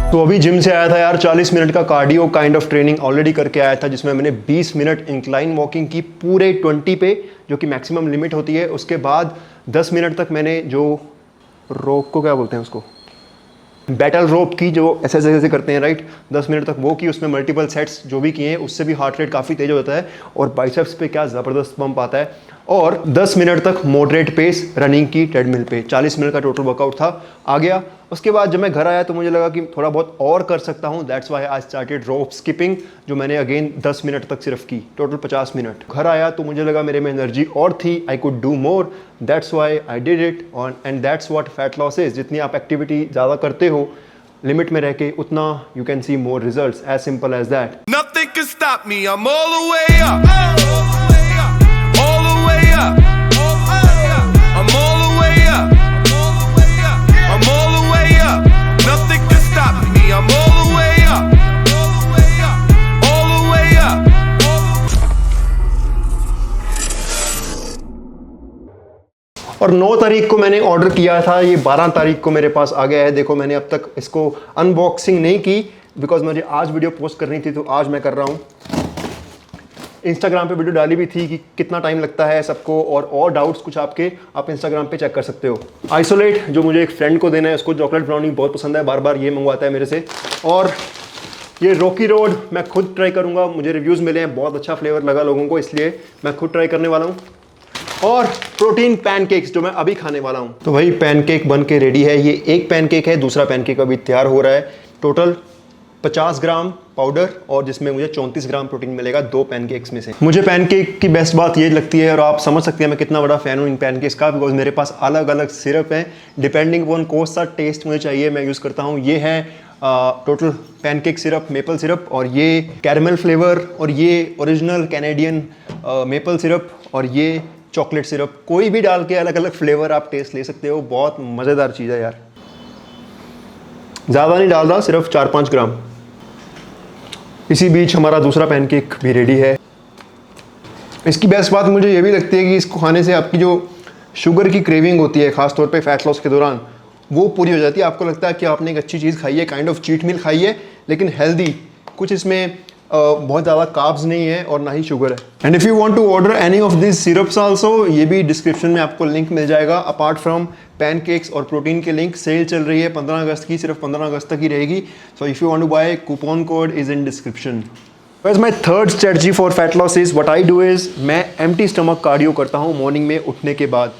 तो अभी जिम से आया था यार, 40 मिनट का cardio kind of training already करके आया था, जिसमें मैंने 20 मिनट इंक्लाइन वॉकिंग की पूरे 20 पे, जो कि मैक्सिमम लिमिट होती है। उसके बाद 10 मिनट तक मैंने जो रोप को क्या बोलते हैं उसको, बैटल रोप की, जो ऐसे करते हैं राइट, 10 मिनट तक वो की। उसमें मल्टीपल सेट्स जो भी किए हैं, उससे भी हार्ट रेट काफ़ी तेज हो जाता है और बाइसेप्स पे क्या ज़बरदस्त पंप आता है। और 10 मिनट तक मॉडरेट पेस रनिंग की ट्रेडमिल पे। 40 मिनट का टोटल वर्कआउट था, आ गया। उसके बाद जब मैं घर आया तो मुझे लगा कि थोड़ा बहुत और कर सकता हूँ। That's why I started rope skipping, जो मैंने अगेन 10 मिनट तक सिर्फ की, टोटल 50 मिनट। घर आया तो मुझे लगा मेरे में एनर्जी और थी, I could do more, that's why I did it. And that's what fat loss is. जितनी आप एक्टिविटी ज़्यादा करते हो लिमिट में रह के, उतना you can see more results, as simple as that. Nothing can stop me, I'm all the way up. All the way up. I'm all the way up. I'm all the way up. Nothing can stop me, I'm all the way up. All the way up. और 9 तारीख को मैंने order किया था, ये 12 तारीख को मेरे पास आ गया है। देखो मैंने अब तक इसको अनबॉक्सिंग नहीं की, बिकॉज मुझे आज वीडियो पोस्ट करनी थी, तो आज मैं कर रहा हूँ। इंस्टाग्राम पे वीडियो डाली भी थी कि कितना टाइम लगता है सबको, और डाउट्स कुछ आपके आप इंस्टाग्राम पे चेक कर सकते हो। आइसोलेट, जो मुझे एक फ्रेंड को देना है, उसको चॉकलेट ब्राउनी बहुत पसंद है, बार बार ये मंगवाता है मेरे से। और ये रॉकी रोड मैं खुद ट्राई करूँगा, मुझे रिव्यूज़ मिले हैं, बहुत अच्छा फ्लेवर लगा लोगों को, इसलिए मैं खुद ट्राई करने वाला हूँ। और प्रोटीन पैनकेक्स जो मैं अभी खाने वाला हूँ। तो भाई पैनकेक बन के रेडी है। ये एक पैनकेक है, दूसरा पैनकेक अभी तैयार हो रहा है। टोटल 50 ग्राम पाउडर, और जिसमें मुझे 34 ग्राम प्रोटीन मिलेगा 2 पैनकेक्स में से। मुझे पैनकेक की बेस्ट बात ये लगती है, और आप समझ सकते हैं मैं कितना बड़ा फ़ैन हूँ इन पैनकेक्स का, बिकॉज मेरे पास अलग अलग सिरप हैं, डिपेंडिंग अपॉन कौन सा टेस्ट मुझे चाहिए मैं यूज़ करता हूँ। ये है total pancake syrup, maple syrup, और ये कैरमल फ्लेवर, और ये ओरिजिनल कैनेडियन मेपल सिरप, और ये चॉकलेट सिरप। कोई भी डाल के अलग अलग फ्लेवर आप टेस्ट ले सकते हो। बहुत मज़ेदार चीज़ है यार। ज़्यादा नहीं डाल रहा, सिर्फ 4-5 ग्राम। इसी बीच हमारा दूसरा पैनकेक भी रेडी है। इसकी बेस्ट बात मुझे ये भी लगती है कि इसको खाने से आपकी जो शुगर की क्रेविंग होती है, ख़ासतौर पे फैट लॉस के दौरान, वो पूरी हो जाती है। आपको लगता है कि आपने एक अच्छी चीज़ खाई है, काइंड ऑफ चीट मील खाई है, लेकिन हेल्दी। कुछ इसमें बहुत ज़्यादा कार्ब्स नहीं है और ना ही शुगर है। And if you want to order any of this syrups also, ये भी डिस्क्रिप्शन में आपको लिंक मिल जाएगा। अपार्ट फ्रॉम पैनकेक्स और प्रोटीन के लिंक, सेल चल रही है 15 अगस्त की, सिर्फ 15 अगस्त तक ही रहेगी। So if you want to buy, coupon code is in description. Whereas my third strategy for fat loss is what I do is मैं empty stomach कार्डियो करता हूँ मॉर्निंग में उठने के बाद।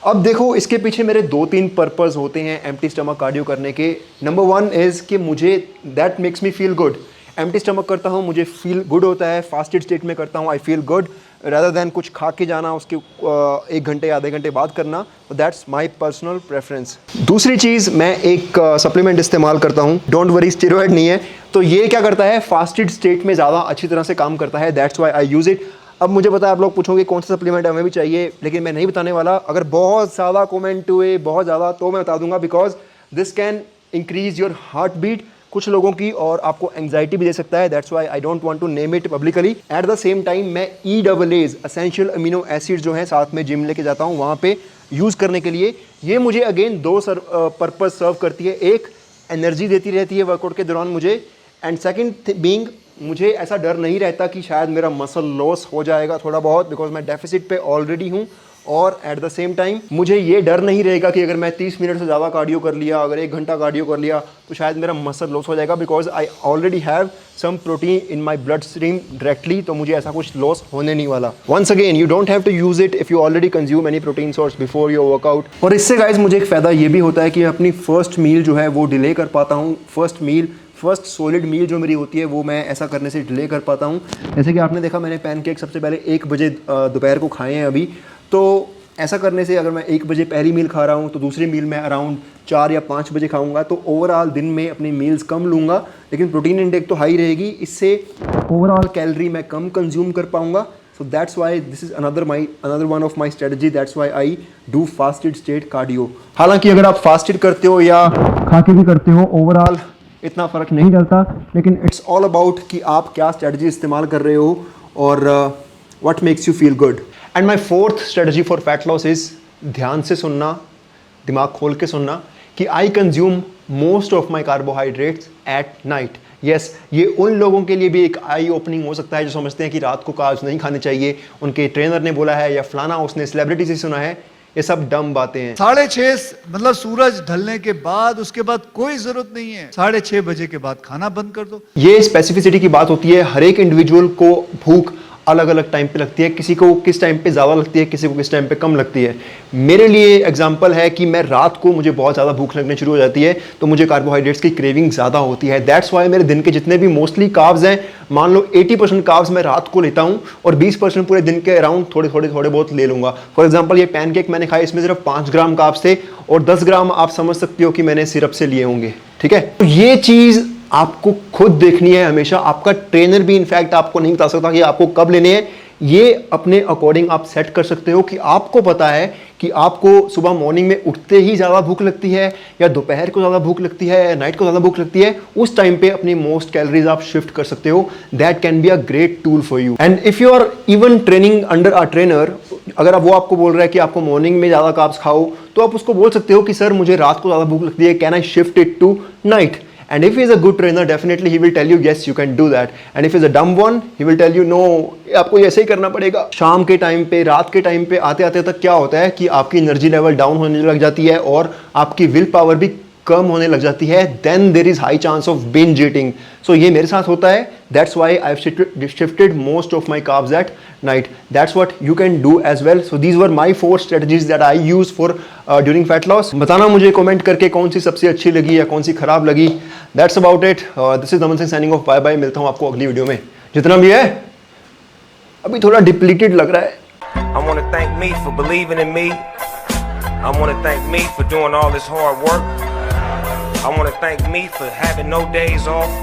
अब देखो इसके पीछे मेरे 2-3 पर्पस होते हैं एम्प्टी स्टमक कार्डियो करने के। नंबर 1 इज़ कि मुझे that makes me feel good. Empty stomach करता हूँ, मुझे फील गुड होता है। फास्टेड स्टेट में करता हूँ, I feel good, rather than कुछ खा के जाना उसके 1 घंटे आधे घंटे बाद करना। That's my personal preference. दूसरी चीज़, मैं एक सप्लीमेंट इस्तेमाल करता हूँ, डोंट वरी स्टेरॉयड नहीं है। तो ये क्या करता है, फास्टेड स्टेट में ज़्यादा अच्छी तरह से काम करता है। That's why I use it. अब मुझे पता है आप लोग पूछोगे कौन सा सप्लीमेंट हमें भी चाहिए, लेकिन मैं नहीं बताने वाला। अगर बहुत ज़्यादा कमेंट हुए, बहुत ज़्यादा, तो मैं बता दूंगा, because this can increase your heart beat कुछ लोगों की, और आपको एंग्जाइटी भी दे सकता है। That's why I don't want to name it publicly. At the same time मैं EAAs एसेंशियल अमीनो एसिड जो हैं साथ में जिम लेके जाता हूँ वहाँ पे यूज़ करने के लिए। ये मुझे अगेन 2 पर्पज़ सर्व करती है। एक, एनर्जी देती रहती है वर्कआउट के दौरान मुझे, एंड सेकेंड बीइंग, मुझे ऐसा डर नहीं रहता कि शायद मेरा मसल लॉस हो जाएगा थोड़ा बहुत, बिकॉज मैं डेफिसिट पे ऑलरेडी हूँ। और एट द सेम टाइम मुझे ये डर नहीं रहेगा कि अगर मैं 30 मिनट से ज़्यादा कार्डियो कर लिया, अगर 1 घंटा कार्डियो कर लिया, तो शायद मेरा मसल लॉस हो जाएगा, because I already have some protein in my blood stream directly. तो मुझे ऐसा कुछ लॉस होने नहीं वाला। Once again, you don't have to use it if you already consume any protein source before your workout. और इससे गाइज मुझे एक फ़ायदा ये भी होता है कि अपनी फर्स्ट मील जो है वो डिले कर पाता हूँ। फर्स्ट सॉलिड मील जो मेरी होती है वो मैं ऐसा करने से डिले कर पाता हूँ। जैसे कि आपने देखा, मैंने पैनकेक सबसे पहले 1 बजे दोपहर को खाए हैं अभी। तो ऐसा करने से अगर मैं 1 बजे पहली मील खा रहा हूँ, तो दूसरी मील मैं अराउंड 4 या 5 बजे खाऊंगा। तो ओवरऑल दिन में अपनी मील्स कम लूँगा, लेकिन प्रोटीन इंटेक तो हाई रहेगी। इससे ओवरऑल कैलोरी मैं कम कंज्यूम कर पाऊँगा। So that's why this is another one of my strategy. That's why I do fasted state cardio. हालांकि अगर आप फास्टेड करते हो या खा के भी करते हो, ओवरऑल इतना फ़र्क नहीं डलता, लेकिन इट्स ऑल अबाउट कि आप क्या स्ट्रेटजी इस्तेमाल कर रहे हो और what makes you feel good. And my 4th strategy for fat loss is ध्यान से सुनना, दिमाग खोल के सुनना कि I consume most of my carbohydrates at night. Yes, ये उन लोगों के लिए भी एक आई ओपनिंग हो सकता है जो समझते हैं कि रात को कार्ब्स नहीं खाने चाहिए, उनके ट्रेनर ने बोला है या फलाना उसने सेलिब्रिटी से सुना है। ये सब डम बातें हैं। 6:30 मतलब सूरज ढलने के बाद, उसके बाद कोई जरूरत नहीं है। 6:30 बजे के बाद खाना बंद कर दो। ये स्पेसिफिसिटी की बात होती है। हर एक इंडिविजुअल को भूख अलग अलग टाइम पे लगती है, किसी को किस टाइम पे ज़्यादा लगती है, किसी को किस टाइम पे कम लगती है। मेरे लिए एग्जांपल है कि मैं रात को मुझे बहुत ज़्यादा भूख लगने शुरू हो जाती है तो मुझे कार्बोहाइड्रेट्स की क्रेविंग ज़्यादा होती है। दैट्स वाई मेरे दिन के जितने भी मोस्टली कार्ब्स हैं, मान लो 80% कार्ब्स मैं रात को लेता हूँ और 20% पूरे दिन के अराउंड थोड़े बहुत ले लूँगा। फॉर एग्जाम्पल ये पैनकेक मैंने खाया, इसमें सिर्फ 5 ग्राम कार्ब्स थे और 10 ग्राम आप समझ सकते हो कि मैंने सिरप से लिए होंगे। ठीक है, तो ये चीज़ आपको खुद देखनी है हमेशा। आपका ट्रेनर भी इनफैक्ट आपको नहीं बता सकता कि आपको कब लेने हैं। ये अपने अकॉर्डिंग आप सेट कर सकते हो कि आपको पता है कि आपको सुबह मॉर्निंग में उठते ही ज़्यादा भूख लगती है या दोपहर को ज़्यादा भूख लगती है या नाइट को ज़्यादा भूख लगती है। उस टाइम पे अपनी मोस्ट कैलोरीज आप शिफ्ट कर सकते हो। That can be a great tool for you. And if you are even training under a trainer, अगर वो आपको बोल रहा है कि आपको मॉर्निंग में ज़्यादा कार्ब्स खाओ, तो आप उसको बोल सकते हो कि सर मुझे रात को ज़्यादा भूख लगती है, can I shift it to night? And if he is a good trainer, definitely he will tell you yes, you can do that. And if he is a dumb one, he will tell you no, आपको ऐसे ही करना पड़ेगा। शाम के time पे, रात के time पे आते आते तक क्या होता है कि आपकी एनर्जी लेवल डाउन होने लग जाती है और आपकी विल पावर भी कम होने लग जाती है। Then there is high chance of binge eating. So ये मेरे साथ होता है। That's why I have shifted most of my carbs at night. That's what you can do as well. So these were my 4 strategies that I use for during fat loss. बताना मुझे comment करके कौन सी सबसे अच्छी लगी या कौन सी खराब लगी। That's about it. This is Daman Singh signing off. Bye bye. मिलता हूँ आपको अगली वीडियो में। जितना भी है अभी थोड़ा डिप्लीटेड लग रहा है। I want to thank me for believing in me. I want to thank me for doing all this hard work. I want to thank me for having no days off.